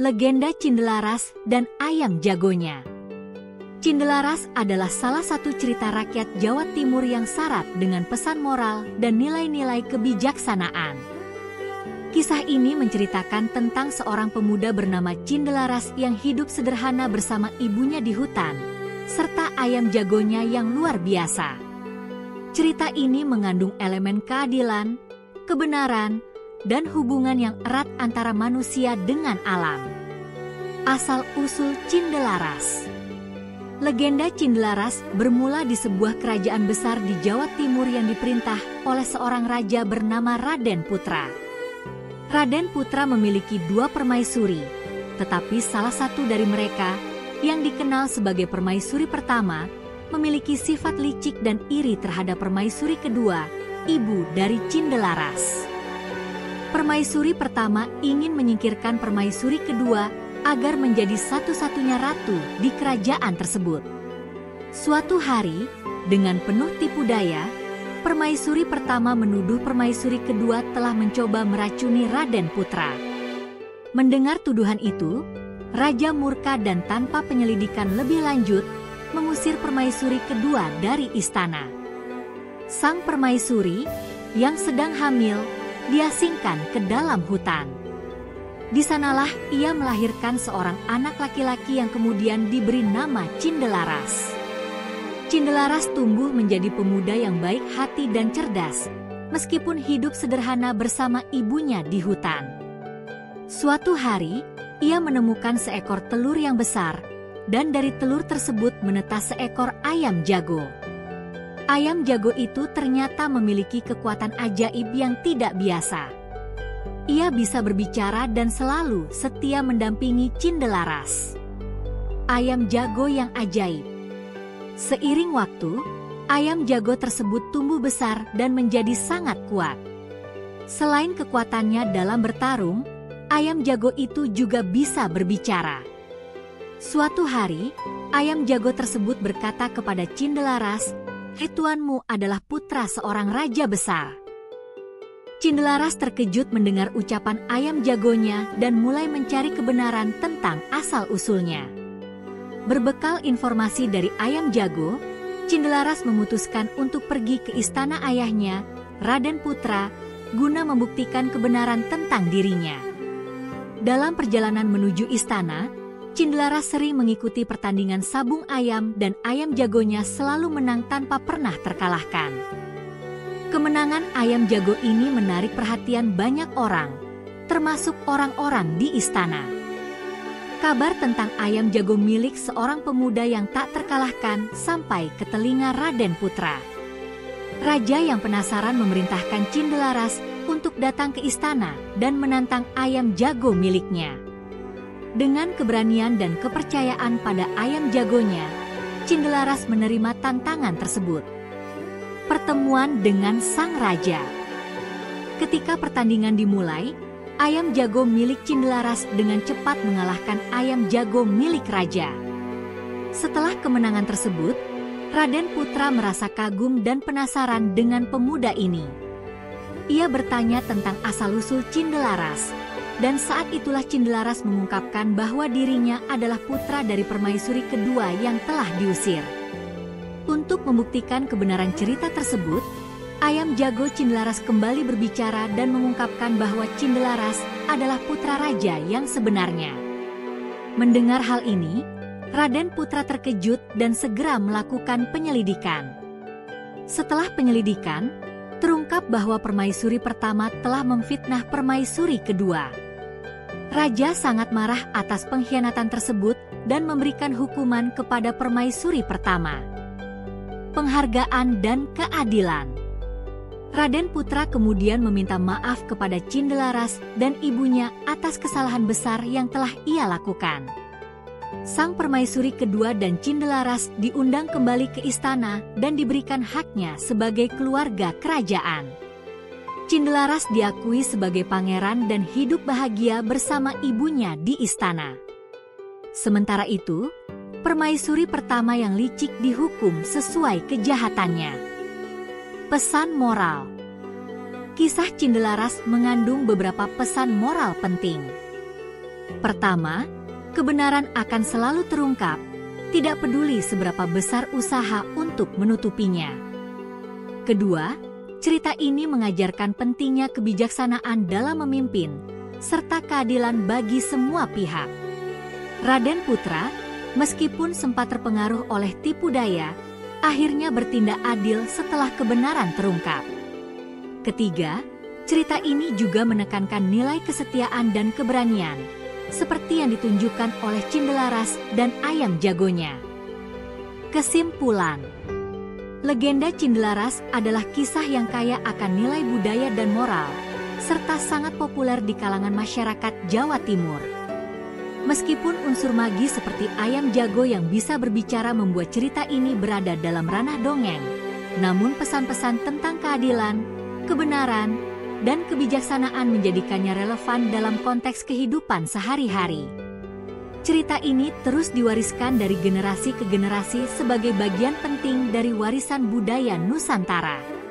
Legenda Cindelaras dan Ayam Jagonya. Cindelaras adalah salah satu cerita rakyat Jawa Timur yang syarat dengan pesan moral dan nilai-nilai kebijaksanaan. Kisah ini menceritakan tentang seorang pemuda bernama Cindelaras yang hidup sederhana bersama ibunya di hutan, serta ayam jagonya yang luar biasa. Cerita ini mengandung elemen keadilan, kebenaran, dan hubungan yang erat antara manusia dengan alam. Asal-usul Cindelaras. Legenda Cindelaras bermula di sebuah kerajaan besar di Jawa Timur yang diperintah oleh seorang raja bernama Raden Putra. Raden Putra memiliki 2 permaisuri, tetapi salah satu dari mereka, yang dikenal sebagai permaisuri pertama, memiliki sifat licik dan iri terhadap permaisuri kedua, ibu dari Cindelaras. Permaisuri pertama ingin menyingkirkan permaisuri kedua agar menjadi satu-satunya ratu di kerajaan tersebut. Suatu hari, dengan penuh tipu daya, permaisuri pertama menuduh permaisuri kedua telah mencoba meracuni Raden Putra. Mendengar tuduhan itu, raja murka dan tanpa penyelidikan lebih lanjut, mengusir permaisuri kedua dari istana. Sang permaisuri, yang sedang hamil, diasingkan ke dalam hutan. Di sanalah ia melahirkan seorang anak laki-laki yang kemudian diberi nama Cindelaras. Cindelaras tumbuh menjadi pemuda yang baik hati dan cerdas, meskipun hidup sederhana bersama ibunya di hutan. Suatu hari, ia menemukan seekor telur yang besar, dan dari telur tersebut menetas seekor ayam jago. Ayam jago itu ternyata memiliki kekuatan ajaib yang tidak biasa. Ia bisa berbicara dan selalu setia mendampingi Cindelaras. Ayam jago yang ajaib. Seiring waktu, ayam jago tersebut tumbuh besar dan menjadi sangat kuat. Selain kekuatannya dalam bertarung, ayam jago itu juga bisa berbicara. Suatu hari, ayam jago tersebut berkata kepada Cindelaras, "Tuanmu adalah putra seorang raja besar." Cindelaras terkejut mendengar ucapan ayam jagonya dan mulai mencari kebenaran tentang asal-usulnya. Berbekal informasi dari ayam jago, Cindelaras memutuskan untuk pergi ke istana ayahnya, Raden Putra, guna membuktikan kebenaran tentang dirinya. Dalam perjalanan menuju istana, Cindelaras sering mengikuti pertandingan sabung ayam dan ayam jagonya selalu menang tanpa pernah terkalahkan. Kemenangan ayam jago ini menarik perhatian banyak orang, termasuk orang-orang di istana. Kabar tentang ayam jago milik seorang pemuda yang tak terkalahkan sampai ke telinga Raden Putra. Raja yang penasaran memerintahkan Cindelaras untuk datang ke istana dan menantang ayam jago miliknya. Dengan keberanian dan kepercayaan pada ayam jagonya, Cindelaras menerima tantangan tersebut. Pertemuan dengan sang raja. Ketika pertandingan dimulai, ayam jago milik Cindelaras dengan cepat mengalahkan ayam jago milik raja. Setelah kemenangan tersebut, Raden Putra merasa kagum dan penasaran dengan pemuda ini. Ia bertanya tentang asal-usul Cindelaras. Dan saat itulah Cindelaras mengungkapkan bahwa dirinya adalah putra dari permaisuri kedua yang telah diusir. Untuk membuktikan kebenaran cerita tersebut, ayam jago Cindelaras kembali berbicara dan mengungkapkan bahwa Cindelaras adalah putra raja yang sebenarnya. Mendengar hal ini, Raden Putra terkejut dan segera melakukan penyelidikan. Setelah penyelidikan, terungkap bahwa permaisuri pertama telah memfitnah permaisuri kedua. Raja sangat marah atas pengkhianatan tersebut dan memberikan hukuman kepada permaisuri pertama. Penghargaan dan keadilan. Raden Putra kemudian meminta maaf kepada Cindelaras dan ibunya atas kesalahan besar yang telah ia lakukan. Sang permaisuri kedua dan Cindelaras diundang kembali ke istana dan diberikan haknya sebagai keluarga kerajaan. Cindelaras diakui sebagai pangeran dan hidup bahagia bersama ibunya di istana. Sementara itu, permaisuri pertama yang licik dihukum sesuai kejahatannya. Pesan moral. Kisah Cindelaras mengandung beberapa pesan moral penting. Pertama, kebenaran akan selalu terungkap, tidak peduli seberapa besar usaha untuk menutupinya. Kedua, cerita ini mengajarkan pentingnya kebijaksanaan dalam memimpin, serta keadilan bagi semua pihak. Raden Putra, meskipun sempat terpengaruh oleh tipu daya, akhirnya bertindak adil setelah kebenaran terungkap. Ketiga, cerita ini juga menekankan nilai kesetiaan dan keberanian, seperti yang ditunjukkan oleh Cindelaras dan ayam jagonya. Kesimpulan, legenda Cindelaras adalah kisah yang kaya akan nilai budaya dan moral, serta sangat populer di kalangan masyarakat Jawa Timur. Meskipun unsur magis seperti ayam jago yang bisa berbicara membuat cerita ini berada dalam ranah dongeng, namun pesan-pesan tentang keadilan, kebenaran, dan kebijaksanaan menjadikannya relevan dalam konteks kehidupan sehari-hari. Cerita ini terus diwariskan dari generasi ke generasi sebagai bagian penting dari warisan budaya Nusantara.